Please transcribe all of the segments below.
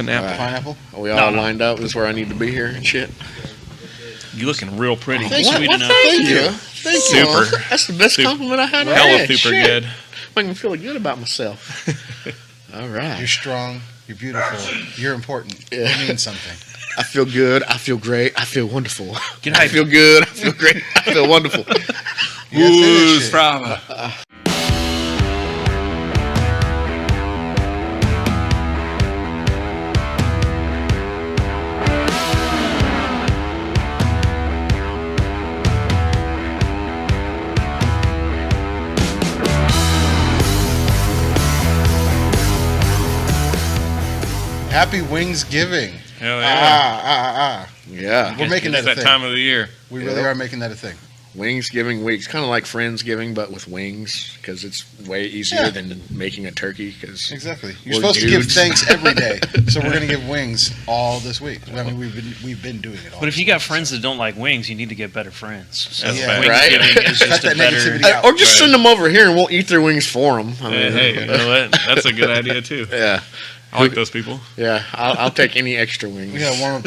Pineapple. Are we all lined up? This is where I need to be here and shit. You looking real pretty. Thank Sweet you. enough. Thank you. Thank you. Super. That's the best compliment I had. Hella super good. Making me feel good about myself. All right. You're strong. You're beautiful. You're important. Yeah. You mean something. I feel good. I feel great. I feel wonderful. Get I feel good. I feel great. I feel wonderful. Who's from? Happy WingsGiving. Hell yeah. Yeah. We're making that a that thing. time of the year. We really are making that a thing. WingsGiving weeks, kind of like Friendsgiving, but with wings, because it's way easier than making a turkey. Cause Exactly. You're we're supposed to give dudes. thanks every day, so we're going to give wings all this week. I mean, we've been doing it all. But if you got friends that don't like wings, you need to get better friends. So That's Yeah. fact. WingsGiving is Cut just that a better. negativity out. or just send them over here and we'll eat their wings for them. I mean, Hey, you know what? That's a good idea too. yeah. I like those people. Yeah. I'll take any extra wings. We gotta warm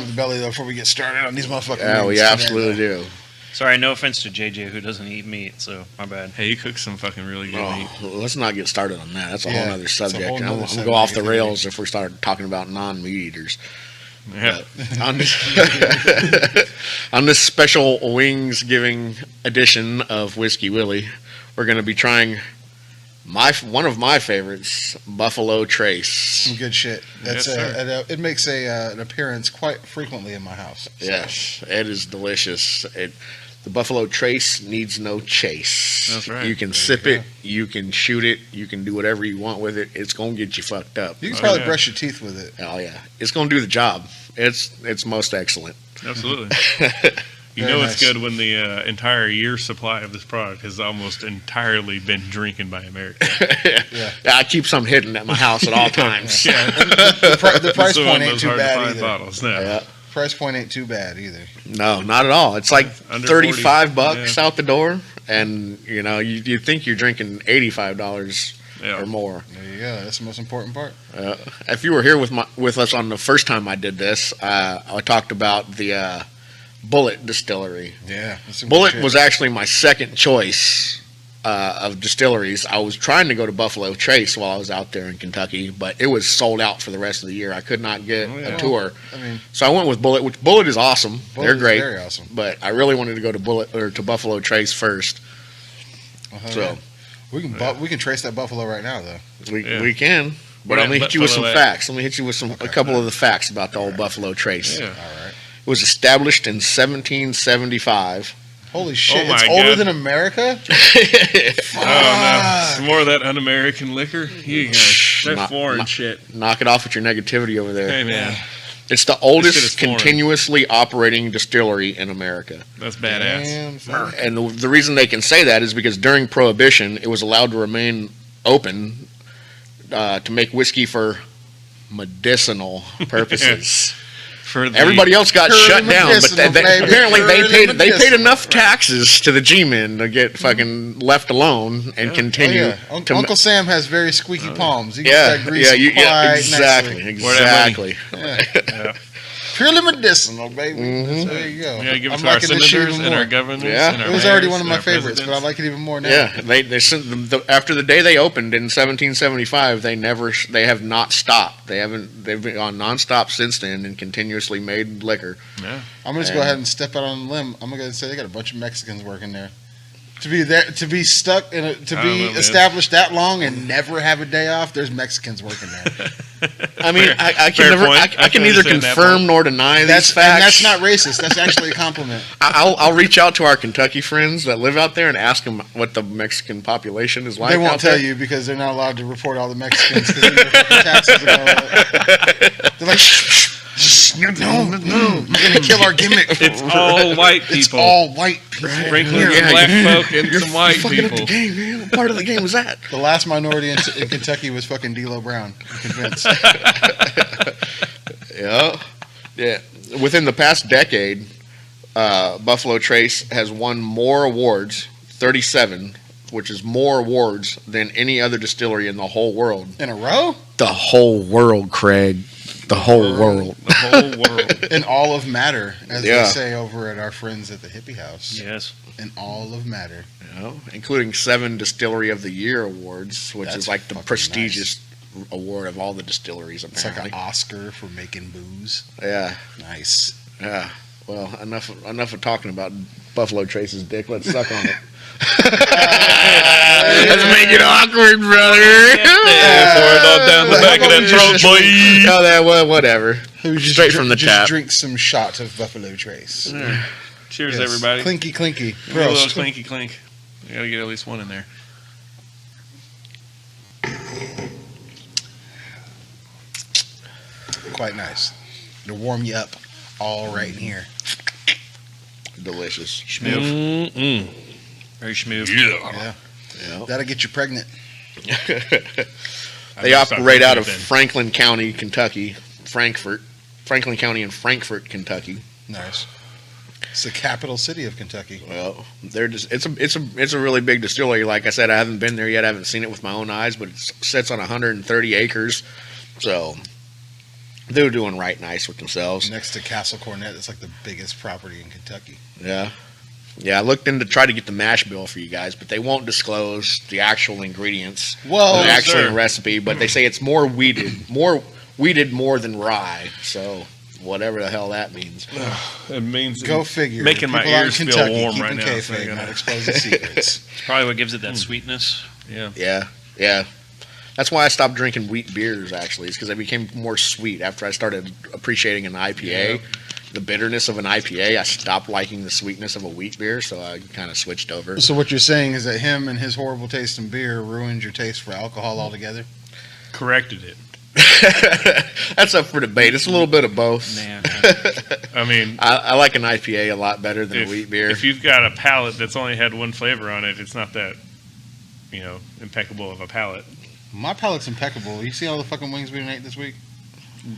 up the belly though before we get started on these motherfucking Yeah, wings. we absolutely do. Sorry, no offense to JJ who doesn't eat meat, so my bad. Hey, you cook some fucking really good meat. Oh, let's not get started on that. That's a whole other it's a subject. whole I'm nother going to subject. go off the rails if we start talking about non-meat eaters. Yeah. On this, on this special WingsGiving edition of Whiskey Willy, we're going to be trying one of my favorites, Buffalo Trace. Some good shit. That's Yes, sir. it makes an appearance quite frequently in my house. So. Yes, it is delicious. The Buffalo Trace needs no chase. That's right. You can sip it, you can shoot it, you can do whatever you want with it. It's going to get you fucked up. You can Oh, probably yeah. brush your teeth with it. Oh yeah, it's going to do the job. It's most excellent. Absolutely. You Very know nice. it's good when the entire year's supply of this product has almost entirely been drinking by America. Yeah. I keep some hidden at my house at all times. Yeah. The price That's the one point of ain't those too bad hard-to-find either. bottles. No. Yeah. Price point ain't too bad either. No, not at all. It's like Under 35 40, bucks yeah. out the door, and you think you're drinking $85 Yeah. or more. There you go. That's the most important part. If you were here with us on the first time I did this, I talked about the Bullet Distillery. Yeah. that's some good Bullet shit. was actually my second choice of distilleries. I was trying to go to Buffalo Trace while I was out there in Kentucky, but it was sold out for the rest of the year. I could not get a tour. I mean, So I went with Bullet, which Bullet is awesome. Bullet They're is great. very awesome. But I really wanted to go to Buffalo Trace first. So yeah. we can trace that buffalo right now though. we can. But Where let me that hit you with some buffalo at? facts. Let me hit you with a couple of the facts about the old Buffalo Trace. Yeah. All right. It was established in 1775. Holy shit! my It's older God. than America. Oh, no. Some more of that un-American liquor? You guys, that's Not- foreign not- shit. Knock it off with your negativity over there. Hey, man. It's the shit is oldest foreign. continuously operating distillery in America. That's badass. Damn, son. And the reason they can say that is because during Prohibition, it was allowed to remain open to make whiskey for medicinal purposes. For the, Everybody else got Purely shut down, but medicinal, baby. apparently they Purely paid medicinal. enough taxes to the G-men to get fucking left alone and Oh, continue. yeah. to Uncle Sam has very squeaky palms. He yeah, gets that grease exactly, nicely. Where that money? exactly. Yeah. Purely medicinal, baby. Mhm. There you go. We gotta give it I'm to our liking this shit senators even and our more. governors. Yeah. And our It was already mayors one of and my our favorites, but I presidents. like it even more now. Yeah, they sent them after the day they opened in 1775. They have not stopped. They've been on nonstop since then and continuously made liquor. Yeah. I'm gonna just go ahead and step out on a limb. I'm gonna say they got a bunch of Mexicans working there. To be there, to be stuck in a, to I be don't know, man. established that long and never have a day off. There's Mexicans working there. I mean, I can fair never, point. I I can can neither understand that confirm point. nor deny these That's facts. and that's not racist. That's actually a compliment. I'll reach out to our Kentucky friends that live out there and ask them what the Mexican population is like. They won't out tell there. you because they're not allowed to report all the Mexicans because their fucking taxes are going up. They're like, shh, no, you're gonna kill our gimmick. It's all white people. It's all white people. Sprinkling Yeah, some black you're- folk and You're some white fucking up people. the game, man. What part of the game was that? The last minority in Kentucky was fucking D'Lo Brown. I'm convinced. Yeah. Within the past decade, Buffalo Trace has won more awards, 37, which is more awards than any other distillery in the whole world. In a row? The whole world, Craig. The whole world. The whole world. In all of matter, as Yeah. they say over at our friends at the Hippie House. Yes. In all of matter. You know, including 7 Distillery of the Year awards, which That's is like the fucking prestigious award of all the distilleries. It's like Apparently, an Oscar for making booze. yeah, Nice. yeah. Well, enough of talking about Buffalo Trace's dick. Let's suck on it. Let's make it awkward, brother. Pour it all down the back of that throat, boy. Oh, that whatever. Straight from the just tap. drink some shots of Buffalo Trace. Cheers, Yes. everybody. Clinky, clinky. Give me a little Prost. clinky clink. You gotta get at least one in there. Quite nice. To warm you up all right in here. Delicious. Schmoof. Very schmoof. Yeah. Yeah. That'll get you pregnant. They operate out of Franklin County, Kentucky. Franklin County and Frankfort, Kentucky. Nice. It's the capital city of Kentucky. Well, they're just it's a really big distillery. Like I said, I haven't been there yet. I haven't seen it with my own eyes, but it sits on 130 acres. So they're doing right nice with themselves. Next to Castle Cornet, it's like the biggest property in Kentucky. Yeah. Yeah, I looked in to try to get the mash bill for you guys, but they won't disclose the actual ingredients, Well, the actual sir. recipe. But they say it's more weeded more than rye. So whatever the hell that means. It means Go figure. Making my People out in ears feel Kentucky warm keeping right now. So I kayfabe, gotta- not exposing secrets. It's probably what gives it that sweetness. yeah. Yeah, yeah. That's why I stopped drinking wheat beers. Actually, is because they became more sweet after I started appreciating an IPA. Yeah. The bitterness of an IPA, I stopped liking the sweetness of a wheat beer, so I kind of switched over. So what you're saying is that him and his horrible taste in beer ruined your taste for alcohol altogether? Corrected it. That's up for debate. It's a little bit of both. Man. I mean, I like an IPA a lot better than a wheat beer. if you've got a palate that's only had one flavor on it, it's not that, impeccable of a palate. My palate's impeccable. You see all the fucking wings we ate this week?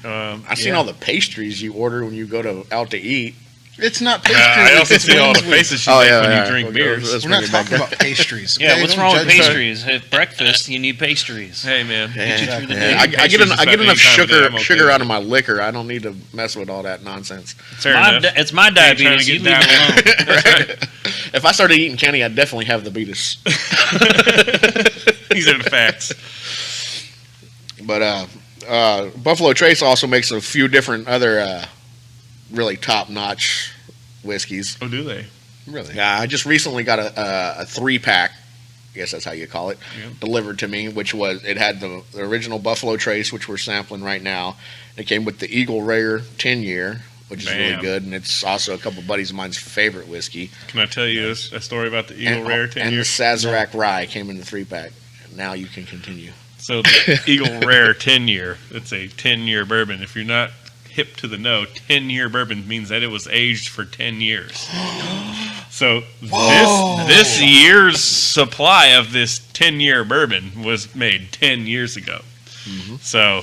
I've seen all the pastries you order when you go out to eat. It's not pastries. I also it's see all the wings week. faces you Oh, make yeah, when yeah. you drink Okay, beers. let's We're not bring it back talking down. about pastries. Yeah, okay? what's Don't wrong with judge me. pastries? At breakfast, you need pastries. Hey, man. Get you through the Yeah, day. I get enough Pastries enough about any time of day, I'm okay sugar with out it. of my liquor. I don't need to mess with all that nonsense. Fair My enough. it's my Ain't trying to diabetes. get You leave it alone. Right. If I started eating candy, I'd definitely have the beatus. These are the facts. But Buffalo Trace also makes a few different other really top-notch whiskeys. Oh, do they? Really? Yeah, I just recently got a 3-pack, I guess that's how you call it, Yeah. delivered to me, it had the original Buffalo Trace, which we're sampling right now. It came with the Eagle Rare 10-year, which is really Bam. good, and it's also a couple buddies of mine's favorite whiskey. Can I tell you a story about the Eagle Rare 10 and the years? Sazerac Rye came in the 3-pack. Now you can continue. So the Eagle Rare 10-year, it's a 10-year bourbon. If you're not hip to the know, 10-year bourbon means that it was aged for 10 years. So this year's supply of this 10-year bourbon was made 10 years ago. Mm-hmm. So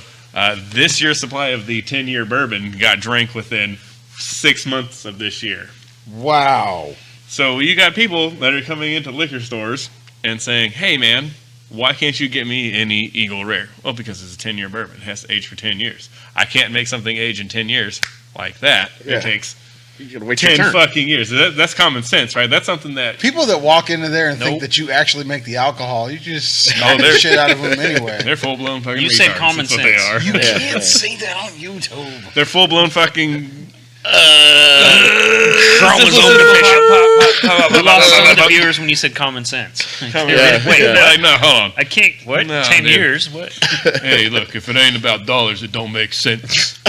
this year's supply of the 10-year bourbon got drank within 6 months of this year. Wow. So you got people that are coming into liquor stores and saying, "Hey, man, why can't you get me any Eagle Rare?" Well, because it's a 10-year bourbon. It has to age for 10 years. I can't make something age in 10 years like that. Yeah. It takes You gotta wait your 10 turn. fucking years. That's common sense, right? That's something that... People that walk into there and think Nope. that you actually make the alcohol, you just smack the they're- shit out of them anyway. They're full-blown fucking You retards. said common That's what they sense. are. You Yeah. can't say that on YouTube. They're full-blown fucking... Chromosome deficient. We lost some of the viewers when you said common sense. Yeah. Wait, Yeah, what? like, no, hold on. I can't. What? No, 10 dude. years? What? Hey, look, if it ain't about dollars, it don't make sense.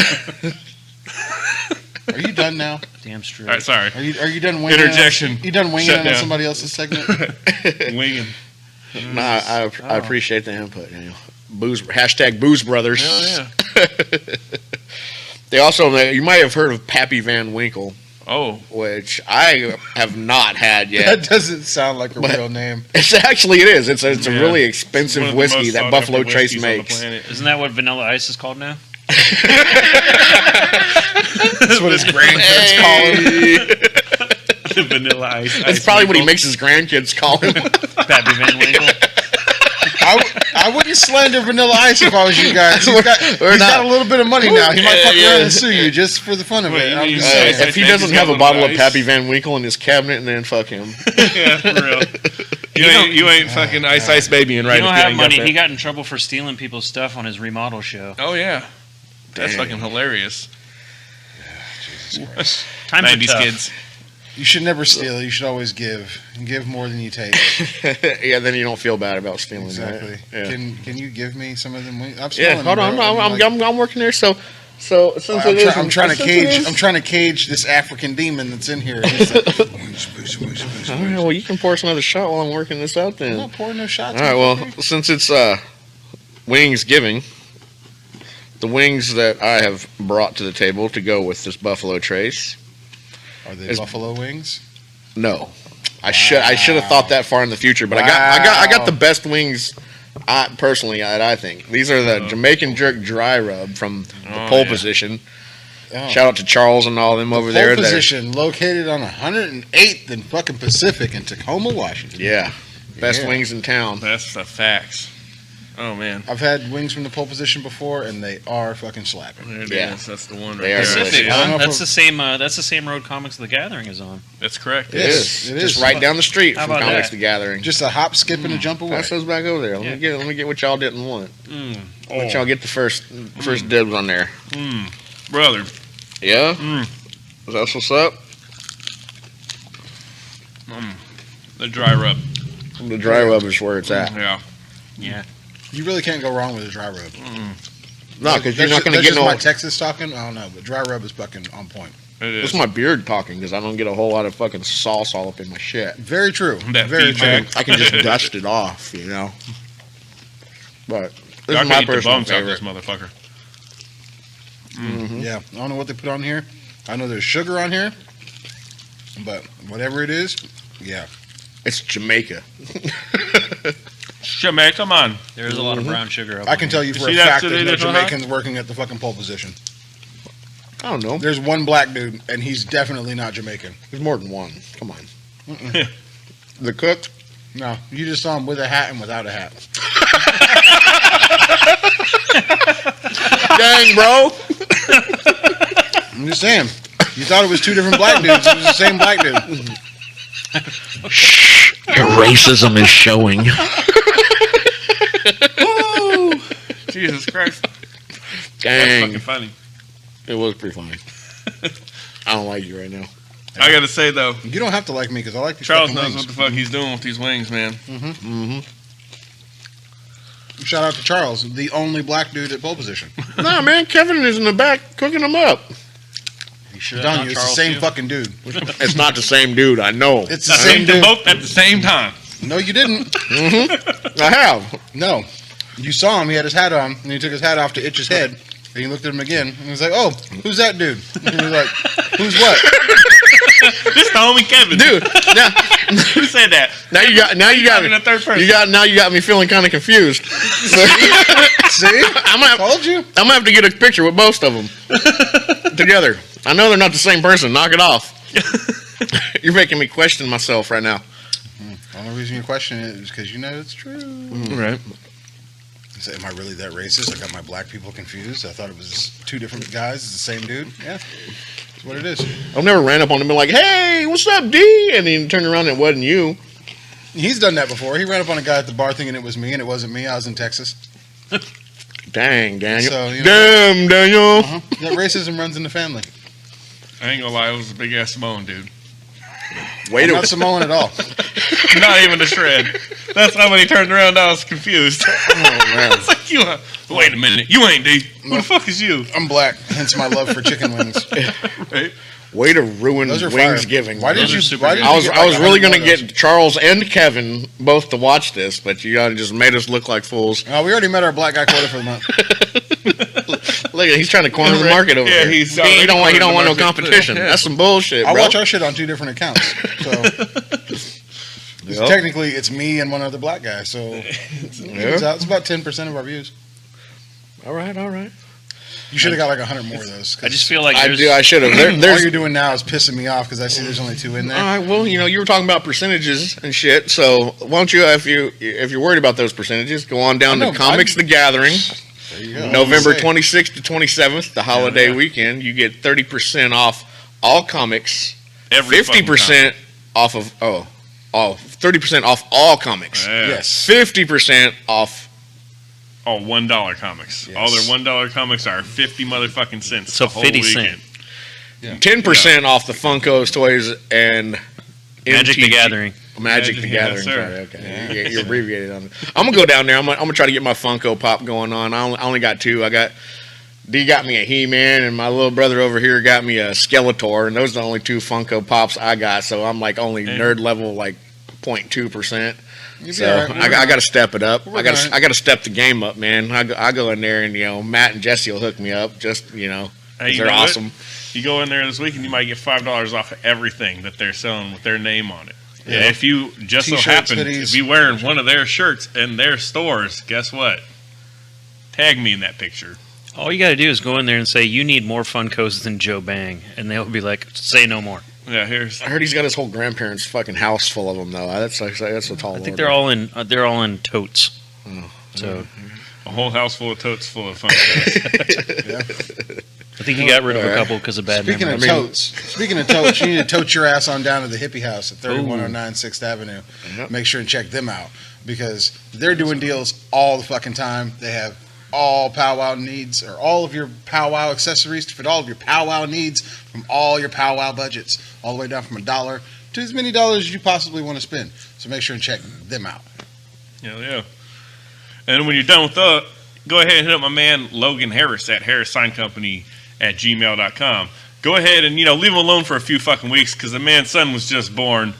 Are you done now? Damn straight. All right, sorry. Are you done winging Interjection. You done winging Shut it on down. somebody else's segment? Winging. No, I appreciate the input. Booze, hashtag Booze Brothers. Hell yeah. They also, you might have heard of Pappy Van Winkle, Oh, which I have not had yet. That doesn't sound like a But- real name. It's actually, it is. It's a Yeah. really it's one expensive of the whiskey most that sought Buffalo after Trace whiskeys on the makes. planet. Isn't that what Vanilla Ice is called now? That's what his grandkids call him. Vanilla Ice. That's probably what he makes his grandkids call him. Pappy Van Winkle. I wouldn't slander Vanilla Ice if I was you guys. He's got a little bit of money now. He might fuck around and sue you just for the fun of it. I'm just saying. If he doesn't have a bottle of Pappy Van Winkle in his cabinet, then fuck him. Yeah, for real. You ain't fucking Ice Baby and right. You don't have money. He got in trouble for stealing people's stuff on his remodel show. Oh yeah, that's fucking hilarious. Jesus Christ. Times are 90s tough. kids. You should never steal. You should always give. And give more than you take. Yeah, then you don't feel bad about stealing. Exactly. Right? Yeah. Can you give me some of them? I'm Yeah, hold on. I'm working there. So since I'm trying to cage this African demon that's in here. He's like, all right, well, you can pour us another shot while I'm working this out. Then. I'm not pouring no shots. All right. Well, since it's WingsGiving, the wings that I have brought to the table to go with this Buffalo Trace. Are they buffalo wings? No, I should have thought that far in the future, but I got the best wings. I think these are the Jamaican jerk dry rub from the pole position. Oh. Shout out to Charles and all them over there. Pole position located on 108th and fucking Pacific in Tacoma, Washington. Yeah, best Yeah. wings in town. That's the facts. Oh man, I've had wings from the pole position before, and they are fucking slapping. there it Yeah. is. That's the one. They Right are there. Pacific, I don't know huh? if That's the same. That's the same road Comics of the Gathering is on. That's correct. It is. It Just is. right down the street How from about Comics that? the Gathering. Just a hop, skip, and a jump away. Pass those back over there. Let me get what y'all didn't want. Let y'all get the first dibs on there. Brother. Yeah. That's what's up. The dry rub. The dry rub is where it's at. Yeah. Yeah. You really can't go wrong with a dry rub. No, because you're not going to That's get just no. my Texas talking. I don't know, but dry rub is fucking on point. It This is. is my beard talking because I don't get a whole lot of fucking sauce all up in my shit. Very true. That Very true. feedback. I can just dust it off, you know. But this Y'all is my can eat the personal bones out this favorite. motherfucker. Yeah, I don't know what they put on here. I know there's sugar on here, but whatever it is, yeah. It's Jamaica. Jamaica, come on. There is a lot of brown sugar. Up I can tell you You for see a that fact today, there's no that huh? Jamaicans working at the fucking pole position. I don't know. There's one black dude, and he's definitely not Jamaican. There's more than one. Come on. The cook? No, you just saw him with a hat and without a hat. Dang, bro. I'm just saying. You thought it was two different black dudes. It was the same black dude. Your racism is showing. Jesus Christ. That's Dang. fucking funny. It was pretty funny. I don't like you right now. I gotta say though, You don't have to like me because I like these Charles fucking knows wings. what the fuck he's doing with these wings, man. Shout out to Charles, the only black dude at pole position. Nah, man. Kevin is in the back cooking them up. You sure I'm that's telling not you, it's the Charles same too? fucking dude. It's not the same dude. I know. It's the I same named them dude. both at the same time. No, you didn't. I have. No. You saw him, he had his hat on, and he took his hat off to itch his head. And he looked at him again, and he was like, "Oh, who's that dude?" And he was like, "Who's what?" This the homie Kevin. Dude, now, Who said that? now you got In the third person. you got me feeling kind of confused. See? I'm gonna Told you. have to get a picture with both of them together. I know they're not the same person. Knock it off. You're making me question myself right now. The only reason you question it is because you know it's true. Right. You say, am I really that racist? I got my black people confused. I thought it was two different guys. It's the same dude. Yeah, that's what it is. I've never ran up on him and been like, "Hey, what's up, D?" And he turned around and it wasn't you. He's done that before. He ran up on a guy at the bar thinking it was me, and it wasn't me. I was in Texas. Dang, Daniel. So, you know- Damn, Daniel. That racism runs in the family. I ain't gonna lie, it was a big ass Samoan dude. Wait I'm a not Samoan at all. Not even a shred. That's why when he turned around, I was confused. It's like you. Wait a minute, you ain't D. Who the fuck is you? I'm black, hence my love for chicken wings. Right? way to ruin Those are fire. WingsGiving. Why did Those are you? super Why did good. you I was get I was like really 100 gonna more of get Charles and Kevin both to watch this, but you just made us look like fools. those? We already met our black guy quota for the month. Look, he's trying to corner the market over Yeah, here. he's he already don't want cornered the no market. competition. Yeah. That's some bullshit, I bro. watch our shit on 2 different accounts. So Yep. technically, it's me and one other black guy. So it's about 10% of our views. All right. You should have got like 100 more of those. 'cause I just feel like I there's, do. I should have. all There's you're doing now is pissing me off because I see there's only 2 in there. All right. Well, you were talking about percentages and shit. So why don't you, if you're worried about those percentages, go on down I know, to Comics The Gathering, There you go. November Say. 26th to 27th, the holiday yeah. weekend. You get 30% off all comics, every 50% off of 30% off all comics, Yes. 50% off. All $1 comics. Yes. All their $1 comics are 50 motherfucking cents. So the whole 50 weekend. cent. 10% off the Funkos, toys, and Magic the MTG Gathering. Magic the Magic, Gathering. yes, sir. Sorry, okay. You abbreviated on it. I'm gonna go down there. I'm gonna try to get my Funko Pop going on. I only got 2. D got me a He-Man, and my little brother over here got me a Skeletor, and those are the only 2 Funko Pops I got. So I'm like only nerd level, like 0.2%. You'll be So all right. I got to step it up. We're I got all to step the game up, man. I go in there, and Matt and Jesse will hook me up. Just 'cause Hey, you they're know what? awesome. You go in there this week and you might get $5 off of everything that they're selling with their name on it. Yeah. And if you just so T-shirts, happen hoodies. to be wearing one of their shirts in their stores, guess what? Tag me in that picture. All you got to do is go in there and say, you need more Funkos than Joe Bang. And they'll be like, say no more. Yeah, here's I heard he's got his whole grandparents' fucking house full of them, though. That's a tall. I think they're all in totes. Oh. So a whole house full of totes full of Funkos. I think he got rid of a Alright. couple because of bad Speaking memory. of totes, you need to tote your ass on down to the hippie house at 3109 6th Avenue. Yep. Make sure and check them out because they're doing deals all the fucking time. They have all powwow needs or all of your powwow accessories to fit all of your powwow needs from all your powwow budgets, all the way down from $1 to as many dollars as you possibly want to spend. So make sure and check them out. Yeah. And when you're done with that, go ahead and hit up my man Logan Harris at Harris Sign Company at gmail.com. Go ahead and leave him alone for a few fucking weeks because the man's son was just born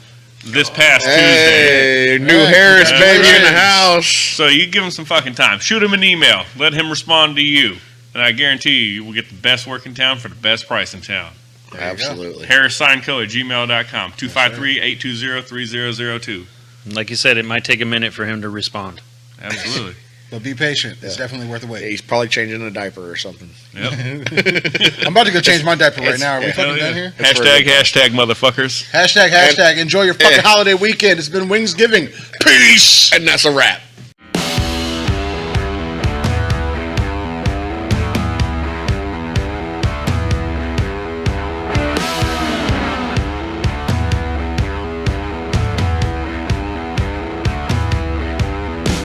this past Tuesday. Hey, new Hey, Harris baby in the congratulations. house. So you give him some fucking time. Shoot him an email. Let him respond to you. And I guarantee you will get the best work in town for the best price in town. There you go. Absolutely. HarrisSignCo at gmail.com. 253-820-3002. Like you said, it might take a minute for him to respond. Absolutely. But be patient. It's Yeah. definitely worth the wait. He's probably changing a diaper or something. Yep. I'm about to go change my diaper right now. Are we yeah, fucking Hell done yeah. here? Hashtag motherfuckers. Hashtag. Enjoy your fucking holiday weekend. It's been WingsGiving. Peace. And that's a wrap.